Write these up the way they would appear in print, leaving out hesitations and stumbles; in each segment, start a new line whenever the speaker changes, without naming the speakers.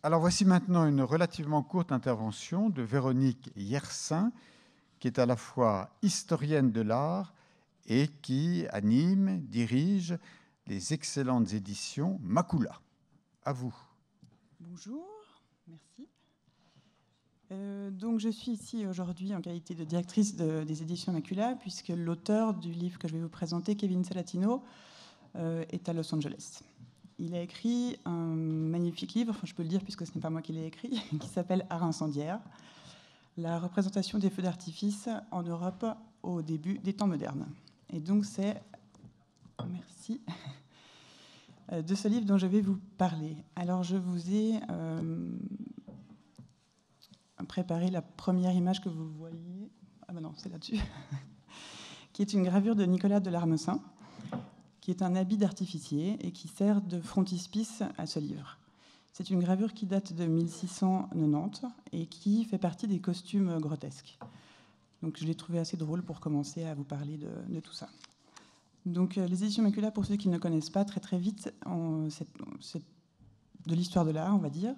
Alors voici maintenant une relativement courte intervention de Véronique Yersin, qui est à la fois historienne de l'art et qui anime, dirige les excellentes éditions Makula. À vous.
Bonjour, merci. Donc je suis ici aujourd'hui en qualité de directrice des éditions Makula, puisque l'auteur du livre que je vais vous présenter, Kevin Salatino, est à Los Angeles. Il a écrit un magnifique livre, enfin je peux le dire puisque ce n'est pas moi qui l'ai écrit, qui s'appelle Art incendiaire, la représentation des feux d'artifice en Europe au début des temps modernes. Et donc c'est, merci, de ce livre dont je vais vous parler. Alors je vous ai préparé la première image que vous voyez. Ah ben non, c'est là-dessus. Qui est une gravure de Nicolas de Larmessin, qui est un habit d'artificier et qui sert de frontispice à ce livre. C'est une gravure qui date de 1690 et qui fait partie des costumes grotesques. Donc je l'ai trouvé assez drôle pour commencer à vous parler de tout ça. Donc les éditions Makula, pour ceux qui ne connaissent pas, très très vite, c'est de l'histoire de l'art, on va dire.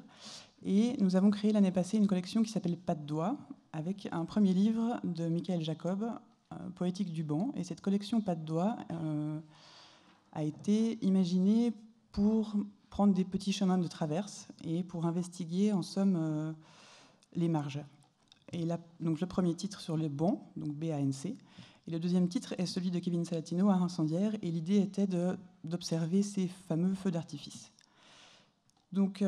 Et nous avons créé l'année passée une collection qui s'appelle Pas de doigts, avec un premier livre de Michael Jacob, Poétique du banc. Et cette collection Pas de doigts a été imaginée pour prendre des petits chemins de traverse et pour investiguer en somme les marges. Et là, donc le premier titre sur le banc, donc B-A-N-C, et le deuxième titre est celui de Kevin Salatino, Art incendiaire, et l'idée était d'observer ces fameux feux d'artifice. Donc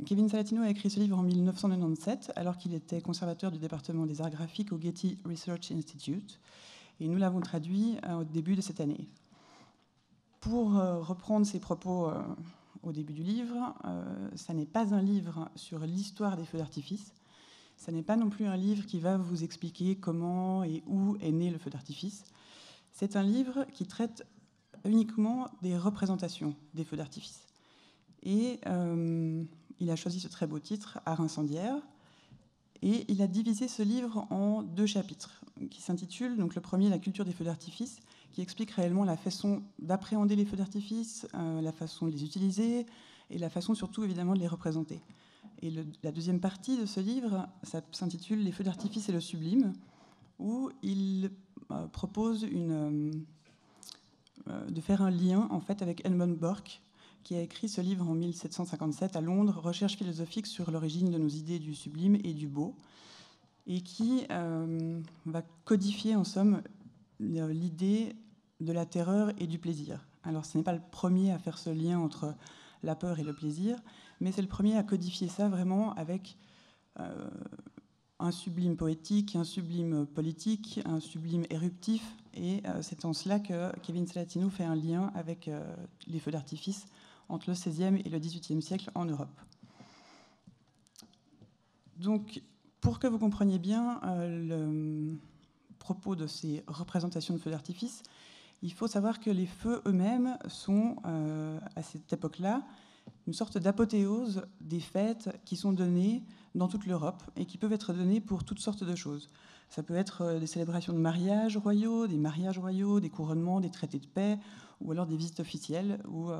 Kevin Salatino a écrit ce livre en 1997, alors qu'il était conservateur du département des arts graphiques au Getty Research Institute, et nous l'avons traduit au début de cette année. Pour reprendre ses propos au début du livre, ça n'est pas un livre sur l'histoire des feux d'artifice, ça n'est pas non plus un livre qui va vous expliquer comment et où est né le feu d'artifice. C'est un livre qui traite uniquement des représentations des feux d'artifice. Et il a choisi ce très beau titre, Art incendiaire, et il a divisé ce livre en deux chapitres, qui s'intitulent, donc le premier, La culture des feux d'artifice, qui explique réellement la façon d'appréhender les feux d'artifice, la façon de les utiliser, et la façon surtout évidemment de les représenter. Et la deuxième partie de ce livre, ça s'intitule Les feux d'artifice et le sublime, où il propose de faire un lien en fait avec Edmund Burke, qui a écrit ce livre en 1757 à Londres, Recherche philosophique sur l'origine de nos idées du sublime et du beau, et qui va codifier en somme l'idée de la terreur et du plaisir. Alors ce n'est pas le premier à faire ce lien entre la peur et le plaisir, mais c'est le premier à codifier ça vraiment avec un sublime poétique, un sublime politique, un sublime éruptif, et c'est en cela que Kevin Salatino fait un lien avec les feux d'artifice entre le XVIe et le XVIIIe siècle en Europe. Donc, pour que vous compreniez bien le propos de ces représentations de feux d'artifice, il faut savoir que les feux eux-mêmes sont, à cette époque-là, une sorte d'apothéose des fêtes qui sont données dans toute l'Europe et qui peuvent être données pour toutes sortes de choses. Ça peut être des célébrations de mariages royaux, des couronnements, des traités de paix, ou alors des visites officielles, ou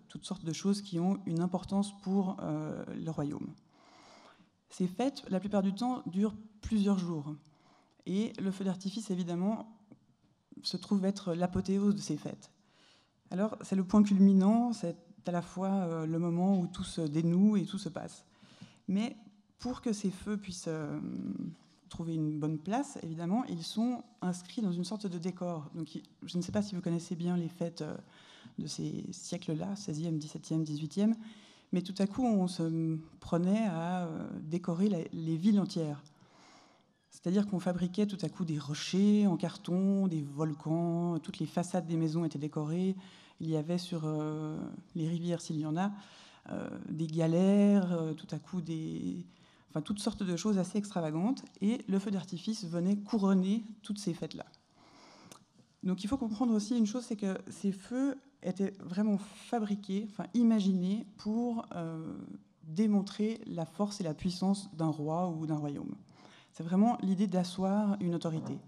toutes sortes de choses qui ont une importance pour le royaume. Ces fêtes, la plupart du temps, durent plusieurs jours. Et le feu d'artifice, évidemment, se trouve être l'apothéose de ces fêtes. Alors, c'est le point culminant, c'est à la fois le moment où tout se dénoue et tout se passe. Mais pour que ces feux puissent trouver une bonne place, évidemment, ils sont inscrits dans une sorte de décor. Donc, je ne sais pas si vous connaissez bien les fêtes de ces siècles-là, 16e, 17e, 18e, mais tout à coup, on se prenait à décorer les villes entières. C'est-à-dire qu'on fabriquait tout à coup des rochers en carton, des volcans, toutes les façades des maisons étaient décorées. Il y avait sur les rivières, s'il y en a, des galères, tout à coup toutes sortes de choses assez extravagantes. Et le feu d'artifice venait couronner toutes ces fêtes-là. Donc il faut comprendre aussi une chose, c'est que ces feux étaient vraiment fabriqués, imaginés pour démontrer la force et la puissance d'un roi ou d'un royaume. C'est vraiment l'idée d'asseoir une autorité.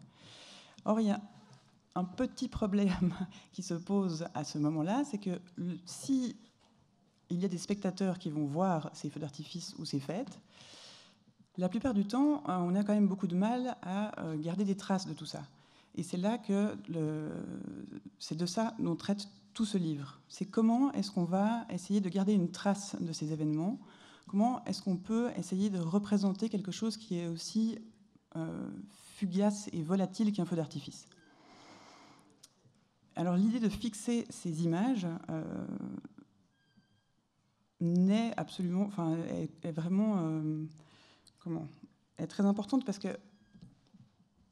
Or, il y a un petit problème qui se pose à ce moment-là, c'est que si il y a des spectateurs qui vont voir ces feux d'artifice ou ces fêtes. La plupart du temps, on a quand même beaucoup de mal à garder des traces de tout ça. Et c'est là que c'est de ça dont traite tout ce livre. C'est comment est-ce qu'on va essayer de garder une trace de ces événements, comment est-ce qu'on peut essayer de représenter quelque chose qui est aussi fugace et volatile qu'un feu d'artifice. Alors l'idée de fixer ces images est vraiment est très importante parce que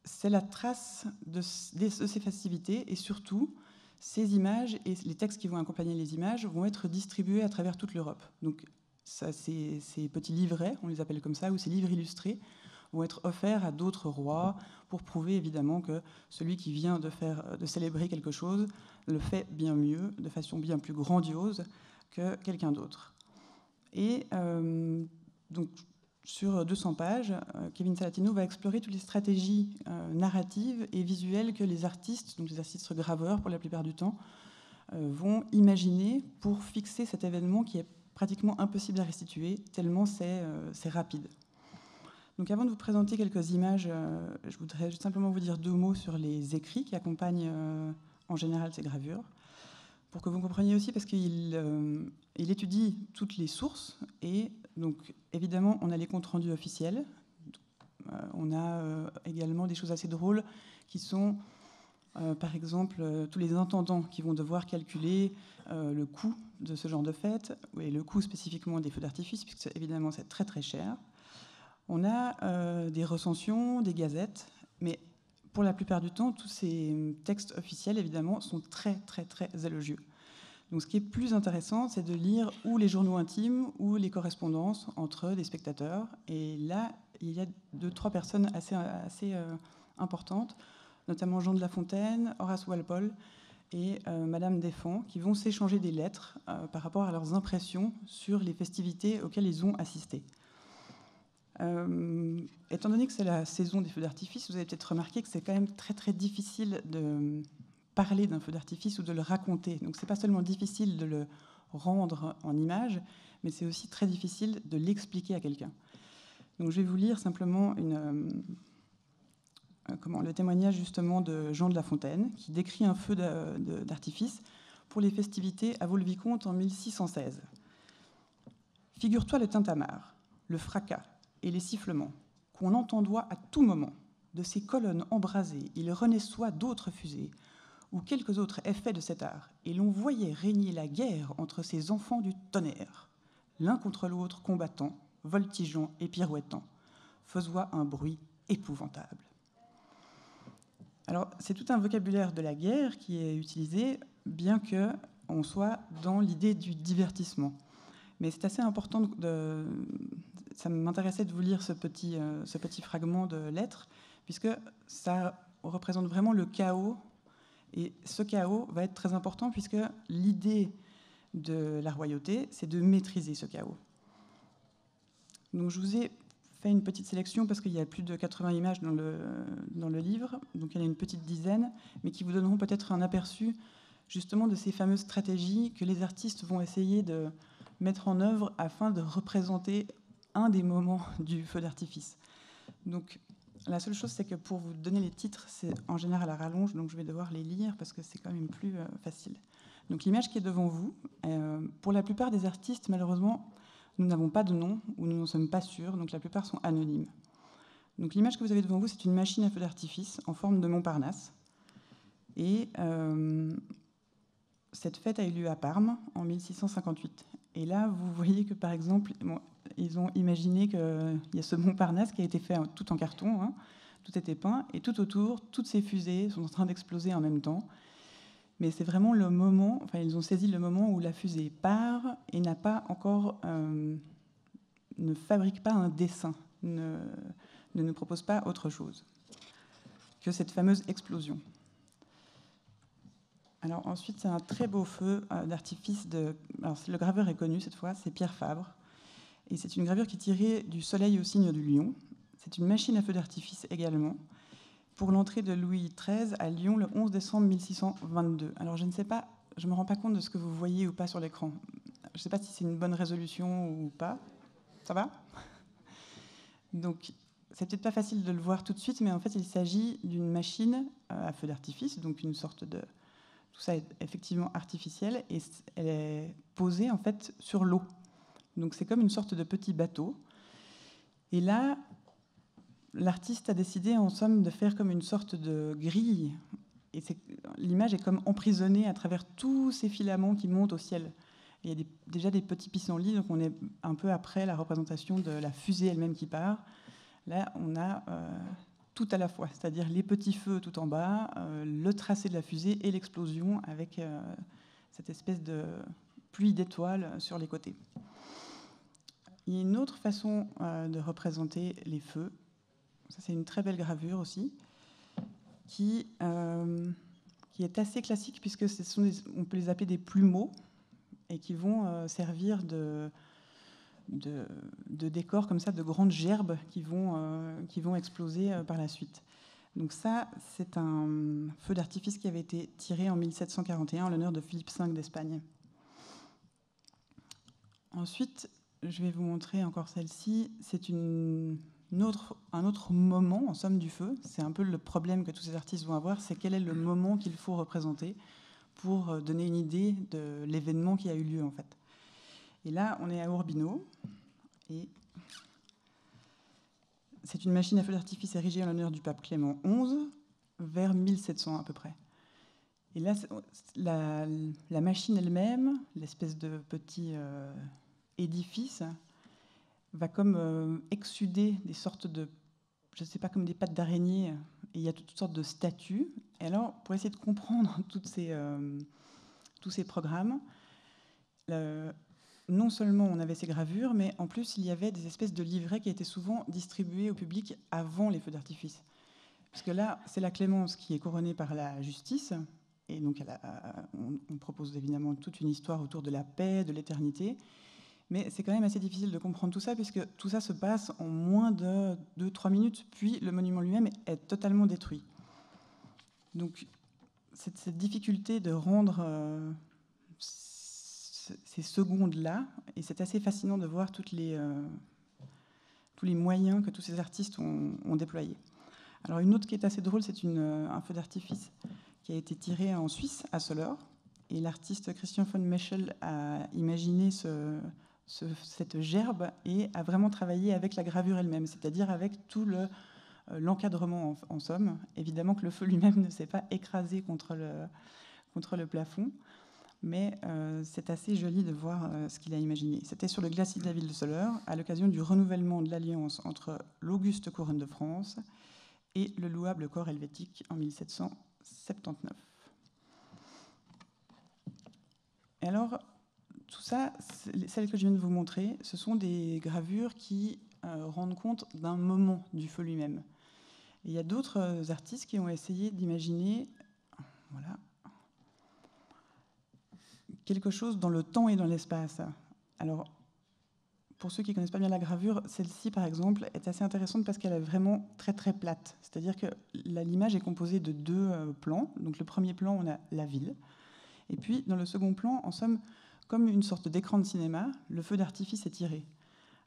c'est la trace de ces festivités et surtout ces images et les textes qui vont accompagner les images vont être distribués à travers toute l'Europe. Donc ça, ces petits livrets, on les appelle comme ça, ou ces livres illustrés, vont être offerts à d'autres rois pour prouver évidemment que celui qui vient de célébrer quelque chose le fait bien mieux, de façon bien plus grandiose que quelqu'un d'autre. Et donc, sur 200 pages, Kevin Salatino va explorer toutes les stratégies narratives et visuelles que les artistes, donc les artistes graveurs pour la plupart du temps, vont imaginer pour fixer cet événement qui est pratiquement impossible à restituer, tellement c'est rapide. Donc avant de vous présenter quelques images, je voudrais simplement vous dire 2 mots sur les écrits qui accompagnent en général ces gravures, pour que vous compreniez aussi, parce qu'il étudie toutes les sources, et donc évidemment on a les comptes rendus officiels, on a également des choses assez drôles qui sont par exemple tous les intendants qui vont devoir calculer le coût de ce genre de fête, et le coût spécifiquement des feux d'artifice, puisque évidemment c'est très très cher. On a des recensions, des gazettes, mais pour la plupart du temps, tous ces textes officiels, évidemment, sont très, très, très élogieux. Donc ce qui est plus intéressant, c'est de lire ou les journaux intimes ou les correspondances entre des spectateurs. Et là, il y a 2-3 personnes assez importantes, notamment Jean de La Fontaine, Horace Walpole et Madame Desfonds, qui vont s'échanger des lettres par rapport à leurs impressions sur les festivités auxquelles ils ont assisté. Étant donné que c'est la saison des feux d'artifice, vous avez peut-être remarqué que c'est quand même très très difficile de parler d'un feu d'artifice ou de le raconter. Donc c'est pas seulement difficile de le rendre en image, mais c'est aussi très difficile de l'expliquer à quelqu'un. Donc je vais vous lire simplement le témoignage justement de Jean de La Fontaine, qui décrit un feu d'artifice pour les festivités à Vaux-le-Vicomte en 1616. « Figure-toi le tintamarre, le fracas et les sifflements, qu'on entendoit à tout moment. De ces colonnes embrasées, il renaissoit d'autres fusées, ou quelques autres effets de cet art, et l'on voyait régner la guerre entre ces enfants du tonnerre, l'un contre l'autre combattant, voltigeant et pirouettant, faisant un bruit épouvantable. » Alors, c'est tout un vocabulaire de la guerre qui est utilisé, bien qu'on soit dans l'idée du divertissement. Mais c'est assez important ça m'intéressait de vous lire ce petit fragment de lettre, puisque ça représente vraiment le chaos. Et ce chaos va être très important, puisque l'idée de la royauté, c'est de maîtriser ce chaos. Donc je vous ai fait une petite sélection, parce qu'il y a plus de 80 images dans le livre, donc il y en a une petite dizaine, mais qui vous donneront peut-être un aperçu justement de ces fameuses stratégies que les artistes vont essayer de mettre en œuvre afin de représenter un des moments du feu d'artifice. Donc la seule chose, c'est que pour vous donner les titres, c'est en général à rallonge, donc je vais devoir les lire parce que c'est quand même plus facile. Donc l'image qui est devant vous, pour la plupart des artistes, malheureusement, nous n'avons pas de nom ou nous n'en sommes pas sûrs, donc la plupart sont anonymes. Donc l'image que vous avez devant vous, c'est une machine à feu d'artifice en forme de Montparnasse. Et cette fête a eu lieu à Parme en 1658. Et là, vous voyez que, par exemple, ils ont imaginé qu'il y a ce Montparnasse qui a été fait tout en carton, hein, tout était peint, et tout autour, toutes ces fusées sont en train d'exploser en même temps. Mais c'est vraiment le moment, enfin, ils ont saisi le moment où la fusée part et n'a pas encore, ne fabrique pas un dessin, ne nous propose pas autre chose que cette fameuse explosion. Alors ensuite, c'est un très beau feu d'artifice. Alors le graveur est connu cette fois, c'est Pierre Fabre. Et c'est une gravure qui est tirée du soleil au signe du lion. C'est une machine à feu d'artifice également, pour l'entrée de Louis XIII à Lyon le 11 décembre 1622. Alors je ne sais pas, je ne me rends pas compte de ce que vous voyez ou pas sur l'écran. je ne sais pas si c'est une bonne résolution ou pas. Ça va? Donc, c'est peut-être pas facile de le voir tout de suite, mais en fait, il s'agit d'une machine à feu d'artifice, donc une sorte de... Tout ça est effectivement artificiel, et elle est posée en fait sur l'eau. Donc, c'est comme une sorte de petit bateau. Et là, l'artiste a décidé, en somme, de faire comme une sorte de grille. Et l'image est comme emprisonnée à travers tous ces filaments qui montent au ciel. Et il y a déjà des petits pissenlits, donc on est un peu après la représentation de la fusée elle-même qui part. Là, on a tout à la fois, c'est-à-dire les petits feux tout en bas, le tracé de la fusée et l'explosion avec cette espèce de pluie d'étoiles sur les côtés. Il y a une autre façon de représenter les feux. Ça, c'est une très belle gravure aussi, qui est assez classique puisque on peut les appeler des plumeaux et qui vont servir de décors comme ça, de grandes gerbes qui vont exploser par la suite. Donc ça, c'est un feu d'artifice qui avait été tiré en 1741 en l'honneur de Philippe V d'Espagne. Ensuite, je vais vous montrer encore celle-ci. C'est un autre moment, en somme, du feu. C'est un peu le problème que tous ces artistes vont avoir, c'est quel est le moment qu'il faut représenter pour donner une idée de l'événement qui a eu lieu, en fait. Et là, on est à Urbino, et c'est une machine à feu d'artifice érigée en l'honneur du pape Clément XI, vers 1700 à peu près. Et là, la machine elle-même, l'espèce de petit édifice, va comme exsuder des sortes de, je ne sais pas, comme des pattes d'araignée, et il y a toutes sortes de statues. Et alors, pour essayer de comprendre tous ces programmes, non seulement on avait ces gravures, mais en plus il y avait des espèces de livrets qui étaient souvent distribués au public avant les feux d'artifice. Parce que là, c'est la Clémence qui est couronnée par la justice, et donc on propose évidemment toute une histoire autour de la paix, de l'éternité, mais c'est quand même assez difficile de comprendre tout ça, puisque tout ça se passe en moins de 2-3 minutes, puis le monument lui-même est totalement détruit. Donc cette difficulté de rendre ces secondes-là, et c'est assez fascinant de voir tous les moyens que tous ces artistes ont déployés. Alors une autre qui est assez drôle, c'est un feu d'artifice qui a été tiré en Suisse, à Soleure, et l'artiste Christian von Meschel a imaginé cette gerbe et a vraiment travaillé avec la gravure elle-même, c'est-à-dire avec tout l'encadrement en somme. Évidemment que le feu lui-même ne s'est pas écrasé contre le plafond, mais c'est assez joli de voir ce qu'il a imaginé. C'était sur le glacis de la ville de Soleure, à l'occasion du renouvellement de l'alliance entre l'auguste couronne de France et le louable corps helvétique en 1779. Et alors, tout ça, celles que je viens de vous montrer, ce sont des gravures qui rendent compte d'un moment du feu lui-même. Et il y a d'autres artistes qui ont essayé d'imaginer quelque chose dans le temps et dans l'espace. Alors, pour ceux qui ne connaissent pas bien la gravure, celle-ci, par exemple, est assez intéressante parce qu'elle est vraiment très, très plate. C'est-à-dire que l'image est composée de deux plans. Donc, le premier plan, on a la ville. Et puis, dans le second plan, en somme, comme une sorte d'écran de cinéma, le feu d'artifice est tiré.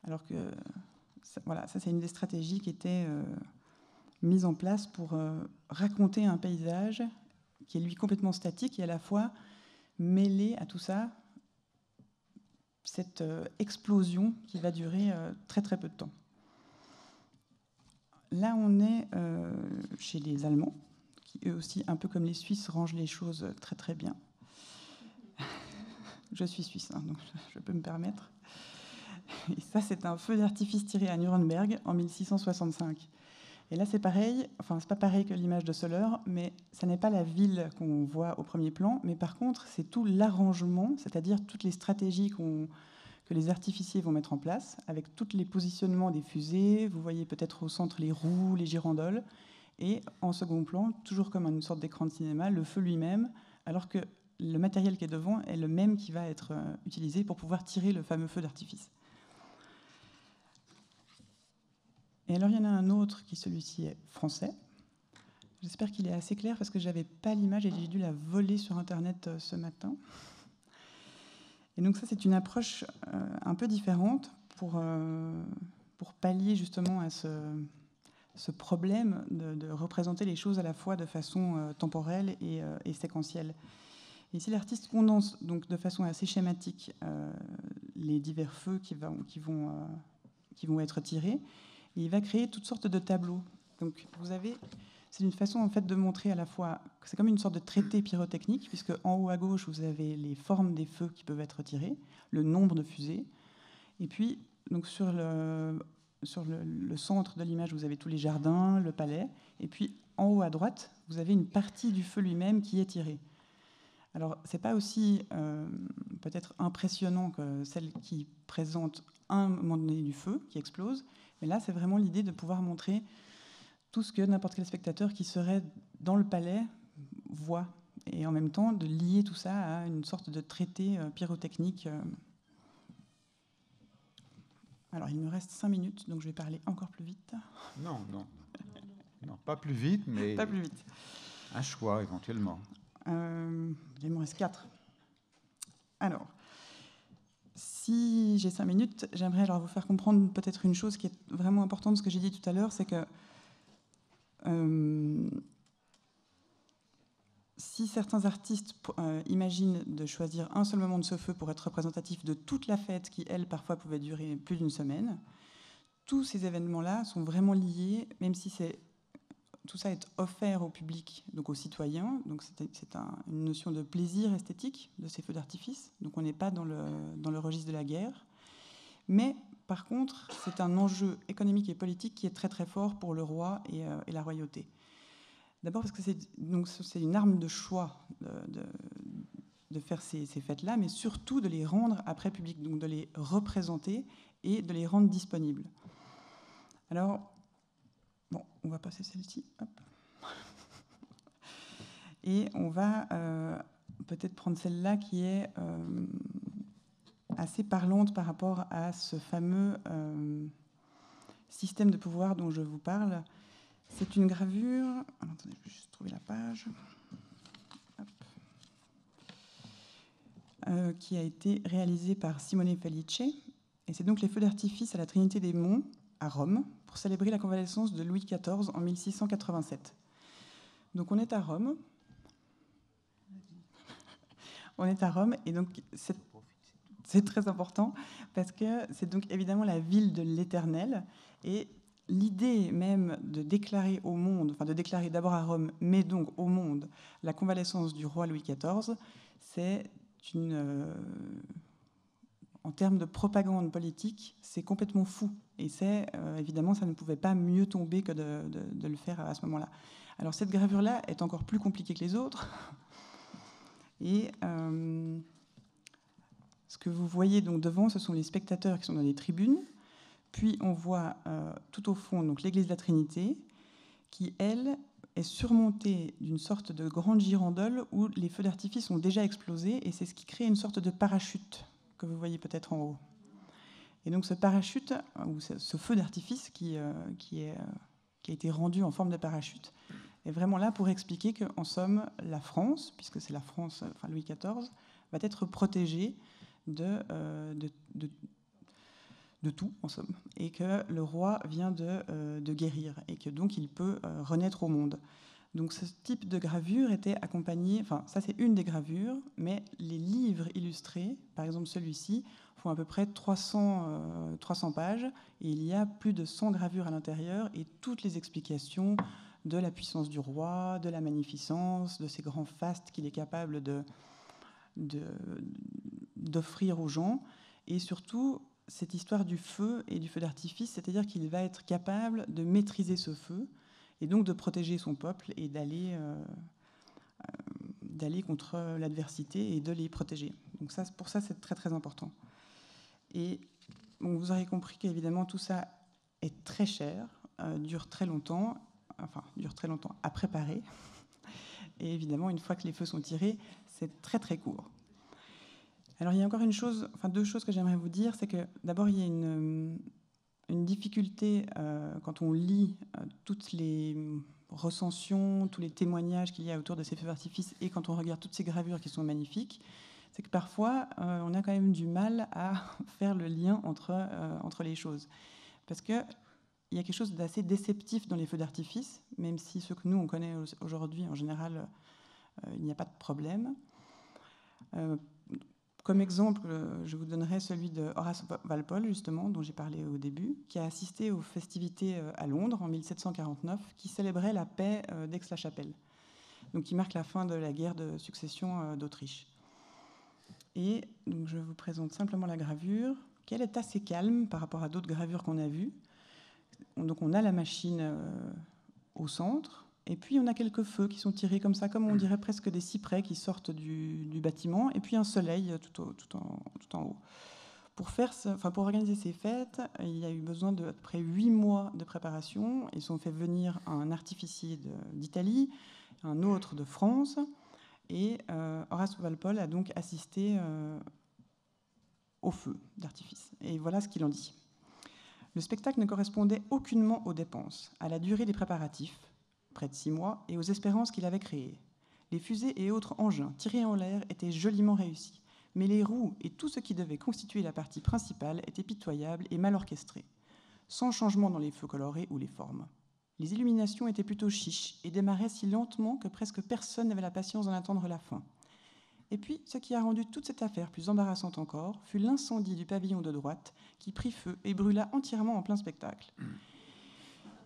Alors que, ça c'est une des stratégies qui était mise en place pour raconter un paysage qui est, lui, complètement statique et à la fois mêlé à tout ça cette explosion qui va durer très très peu de temps. Là, on est chez les Allemands, qui eux aussi, un peu comme les Suisses, rangent les choses très très bien. Je suis suisse, hein, donc je peux me permettre. Et ça, c'est un feu d'artifice tiré à Nuremberg en 1665. Et là, c'est pareil, enfin, c'est pas pareil que l'image de Soleure, mais ça n'est pas la ville qu'on voit au premier plan, mais par contre, c'est tout l'arrangement, c'est-à-dire toutes les stratégies que les artificiers vont mettre en place, avec tous les positionnements des fusées. Vous voyez peut-être au centre les roues, les girandoles, et en second plan, toujours comme une sorte d'écran de cinéma, le feu lui-même, alors que le matériel qui est devant est le même qui va être utilisé pour pouvoir tirer le fameux feu d'artifice. Et alors, il y en a un autre qui, celui-ci, est français. J'espère qu'il est assez clair parce que je n'avais pas l'image et j'ai dû la voler sur Internet ce matin. Et donc ça, c'est une approche un peu différente pour pallier justement à ce problème de représenter les choses à la fois de façon temporelle et séquentielle. Et ici, l'artiste condense donc de façon assez schématique les divers feux qui vont être tirés, et il va créer toutes sortes de tableaux. Donc c'est une façon en fait de montrer à la fois que c'est comme une sorte de traité pyrotechnique, puisque en haut à gauche vous avez les formes des feux qui peuvent être tirés, le nombre de fusées, et puis donc sur le centre de l'image vous avez tous les jardins, le palais, et puis en haut à droite vous avez une partie du feu lui-même qui est tirée. Alors c'est pas aussi peut-être impressionnant que celle qui présente un moment donné du feu qui explose, mais là c'est vraiment l'idée de pouvoir montrer tout ce que n'importe quel spectateur qui serait dans le palais voit, et en même temps de lier tout ça à une sorte de traité pyrotechnique. Alors il me reste 5 minutes, donc je vais parler encore plus vite.
Non, pas plus vite, mais
pas plus vite.
Un choix éventuellement.
Il me reste 4. Alors, si j'ai 5 minutes, j'aimerais alors vous faire comprendre peut-être une chose qui est vraiment importante de ce que j'ai dit tout à l'heure, c'est que si certains artistes imaginent de choisir un seul moment de ce feu pour être représentatif de toute la fête qui, elle, parfois pouvait durer plus d'une semaine, tous ces événements-là sont vraiment liés, même si tout ça est offert au public, donc aux citoyens. Donc c'est une notion de plaisir esthétique de ces feux d'artifice. Donc on n'est pas dans le registre de la guerre. Mais par contre, c'est un enjeu économique et politique qui est très très fort pour le roi et la royauté. D'abord parce que c'est une arme de choix de faire ces fêtes-là, mais surtout de les rendre après public, donc de les représenter et de les rendre disponibles. Alors, bon, on va passer celle-ci. Hop. Et on va peut-être prendre celle-là qui est assez parlante par rapport à ce fameux système de pouvoir dont je vous parle. C'est une gravure. Alors, attendez, je vais juste trouver la page. Qui a été réalisée par Simone Felice. Et c'est donc les feux d'artifice à la Trinité des Monts, à Rome, pour célébrer la convalescence de Louis XIV en 1687. Donc on est à Rome. On est à Rome, et donc c'est très important, parce que c'est donc évidemment la ville de l'Éternel, et l'idée même de déclarer au monde, enfin de déclarer d'abord à Rome, mais donc au monde, la convalescence du roi Louis XIV, c'est en termes de propagande politique, c'est complètement fou. Et évidemment, ça ne pouvait pas mieux tomber que de le faire à ce moment-là. Alors cette gravure-là est encore plus compliquée que les autres. Et ce que vous voyez donc devant, ce sont les spectateurs qui sont dans les tribunes. Puis on voit tout au fond donc l'église de la Trinité, qui, elle, est surmontée d'une sorte de grande girandole où les feux d'artifice ont déjà explosé, et c'est ce qui crée une sorte de parachute que vous voyez peut-être en haut. Et donc ce parachute, ou ce feu d'artifice qui a été rendu en forme de parachute, est vraiment là pour expliquer qu'en somme, la France, puisque c'est la France, enfin Louis XIV, va être protégée de tout, en somme, et que le roi vient de guérir, et que donc il peut renaître au monde. Donc ce type de gravure était accompagné, enfin ça c'est une des gravures, mais les livres illustrés, par exemple celui-ci, font à peu près 300 pages, et il y a plus de 100 gravures à l'intérieur, et toutes les explications de la puissance du roi, de la magnificence, de ces grands fastes qu'il est capable d'offrir aux gens, et surtout cette histoire du feu et du feu d'artifice, c'est-à-dire qu'il va être capable de maîtriser ce feu, et donc de protéger son peuple et d'aller contre l'adversité et de les protéger. Donc ça, pour ça, c'est très très important. Et bon, vous aurez compris qu'évidemment tout ça est très cher, dure très longtemps à préparer. Et évidemment, une fois que les feux sont tirés, c'est très très court. Alors il y a encore deux choses que j'aimerais vous dire, c'est que d'abord il y a une difficulté quand on lit toutes les recensions, tous les témoignages qu'il y a autour de ces feux d'artifice, et quand on regarde toutes ces gravures qui sont magnifiques, c'est que parfois, on a quand même du mal à faire le lien entre les choses. Parce qu'il y a quelque chose d'assez déceptif dans les feux d'artifice, même si ceux que nous, on connaît aujourd'hui, en général, il n'y a pas de problème. Comme exemple, je vous donnerai celui de Horace Walpole, justement, dont j'ai parlé au début, qui a assisté aux festivités à Londres en 1749, qui célébraient la paix d'Aix-la-Chapelle, donc qui marque la fin de la guerre de succession d'Autriche. Et donc je vous présente simplement la gravure, qu'elle est assez calme par rapport à d'autres gravures qu'on a vues. Donc on a la machine au centre, et puis on a quelques feux qui sont tirés comme ça, comme on dirait presque des cyprès qui sortent du bâtiment, et puis un soleil tout en haut. Pour organiser ces fêtes, il y a eu besoin de à peu près 8 mois de préparation. Ils ont fait venir un artificier d'Italie, un autre de France, et Horace Walpole a donc assisté au feu d'artifice. Et voilà ce qu'il en dit. Le spectacle ne correspondait aucunement aux dépenses, à la durée des préparatifs, près de 6 mois, et aux espérances qu'il avait créées. Les fusées et autres engins tirés en l'air étaient joliment réussis, mais les roues et tout ce qui devait constituer la partie principale étaient pitoyables et mal orchestrés, sans changement dans les feux colorés ou les formes. Les illuminations étaient plutôt chiches et démarraient si lentement que presque personne n'avait la patience d'en attendre la fin. Et puis, ce qui a rendu toute cette affaire plus embarrassante encore fut l'incendie du pavillon de droite qui prit feu et brûla entièrement en plein spectacle.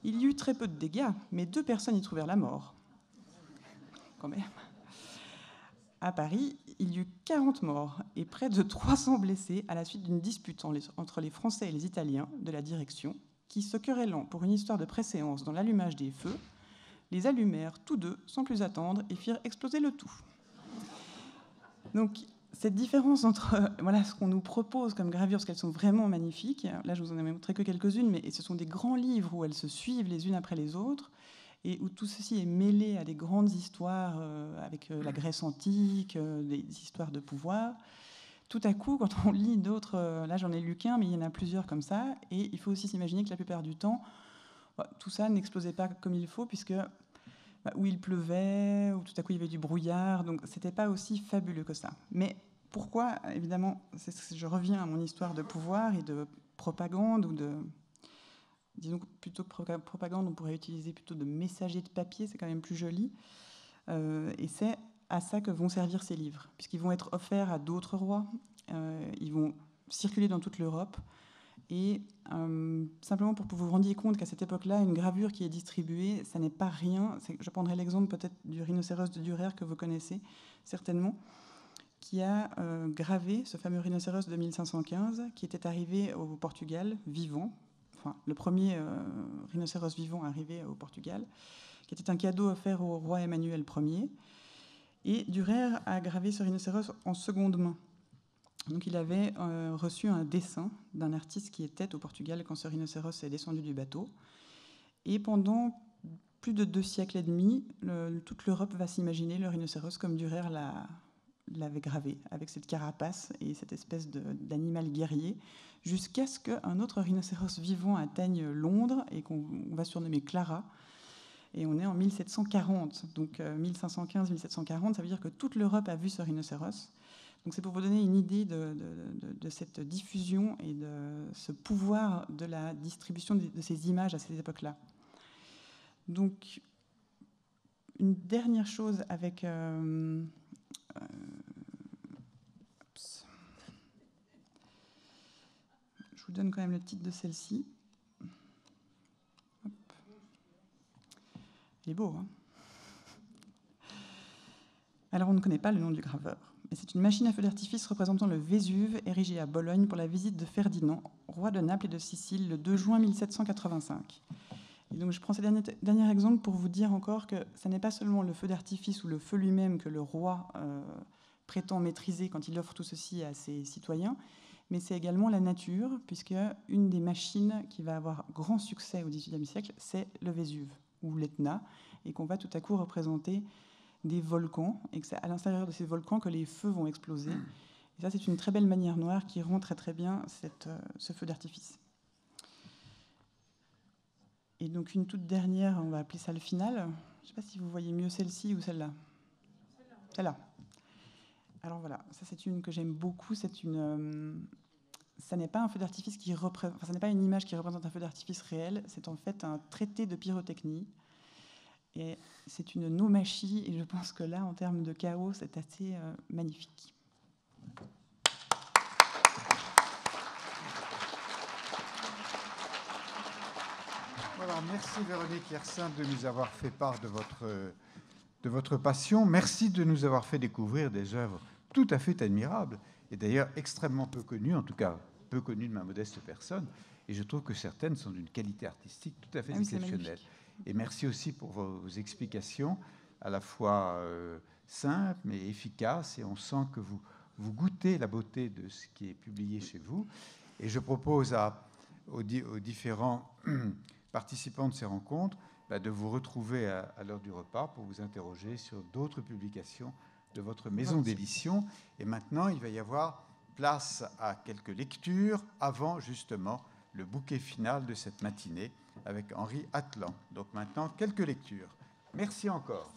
Il y eut très peu de dégâts, mais 2 personnes y trouvèrent la mort. Quand même. À Paris, il y eut 40 morts et près de 300 blessés à la suite d'une dispute entre les Français et les Italiens de la direction, qui, se querellant pour une histoire de préséance dans l'allumage des feux, les allumèrent tous deux sans plus attendre et firent exploser le tout. Donc, cette différence entre ce qu'on nous propose comme gravures, parce qu'elles sont vraiment magnifiques, là je vous en ai montré que quelques-unes, mais ce sont des grands livres où elles se suivent les unes après les autres, et où tout ceci est mêlé à des grandes histoires avec la Grèce antique, des histoires de pouvoir. Tout à coup, quand on lit d'autres, là j'en ai lu qu'un, mais il y en a plusieurs comme ça, et il faut aussi s'imaginer que la plupart du temps, tout ça n'explosait pas comme il faut, puisque où il pleuvait, où tout à coup il y avait du brouillard, donc c'était pas aussi fabuleux que ça. Mais pourquoi, évidemment, je reviens à mon histoire de pouvoir et de propagande, ou de, disons plutôt que propagande, on pourrait utiliser plutôt de messager de papier, c'est quand même plus joli, et c'est à ça que vont servir ces livres, puisqu'ils vont être offerts à d'autres rois, ils vont circuler dans toute l'Europe. Et simplement pour que vous vous rendiez compte qu'à cette époque-là, une gravure qui est distribuée, ça n'est pas rien. Je prendrai l'exemple peut-être du rhinocéros de Dürer que vous connaissez certainement, qui a gravé ce fameux rhinocéros de 1515, qui était arrivé au Portugal vivant, enfin le premier rhinocéros vivant arrivé au Portugal, qui était un cadeau offert au roi Emmanuel Ier. Et Dürer a gravé ce rhinocéros en seconde main. Donc il avait reçu un dessin d'un artiste qui était au Portugal quand ce rhinocéros est descendu du bateau. Et pendant plus de 2 siècles et demi, toute l'Europe va s'imaginer le rhinocéros comme Dürer l'avait gravé, avec cette carapace et cette espèce d'animal guerrier, jusqu'à ce qu'un autre rhinocéros vivant atteigne Londres et qu'on va surnommer Clara. Et on est en 1740, donc 1515-1740, ça veut dire que toute l'Europe a vu ce rhinocéros. Donc c'est pour vous donner une idée de cette diffusion et de ce pouvoir de la distribution de ces images à cette époque-là. Donc, une dernière chose avec... je vous donne quand même le titre de celle-ci. Hop. Il est beau, hein ? Alors, on ne connaît pas le nom du graveur. Mais c'est une machine à feu d'artifice représentant le Vésuve, érigée à Bologne pour la visite de Ferdinand, roi de Naples et de Sicile, le 2 juin 1785. Et donc je prends ce dernier exemple pour vous dire encore que ce n'est pas seulement le feu d'artifice ou le feu lui-même que le roi prétend maîtriser quand il offre tout ceci à ses citoyens, mais c'est également la nature, puisque une des machines qui va avoir grand succès au XVIIIe siècle, c'est le Vésuve, ou l'Etna, et qu'on va tout à coup représenter des volcans, et que c'est à l'intérieur de ces volcans que les feux vont exploser. Et ça, c'est une très belle manière noire qui rend très très bien ce feu d'artifice. Et donc une toute dernière, on va appeler ça le final. Je ne sais pas si vous voyez mieux celle-ci ou celle-là. Celle-là. Alors voilà, ça c'est une que j'aime beaucoup. Ça n'est pas un feu d'artifice qui représente, enfin, ça n'est pas une image qui représente un feu d'artifice réel. C'est en fait un traité de pyrotechnie. Et c'est une naumachie. Et je pense que là, en termes de chaos, c'est assez magnifique.
Voilà, merci Véronique Yersin de nous avoir fait part de votre passion. Merci de nous avoir fait découvrir des œuvres tout à fait admirables et d'ailleurs extrêmement peu connues, en tout cas peu connues de ma modeste personne. Et je trouve que certaines sont d'une qualité artistique tout à fait exceptionnelle. Et merci aussi pour vos explications à la fois simples mais efficaces. Et on sent que vous goûtez la beauté de ce qui est publié chez vous. Et je propose aux différents participants de ces rencontres de vous retrouver à l'heure du repas pour vous interroger sur d'autres publications de votre maison d'édition. Et maintenant, il va y avoir place à quelques lectures avant justement le bouquet final de cette matinée avec Henri Atlan. Donc maintenant, quelques lectures. Merci encore.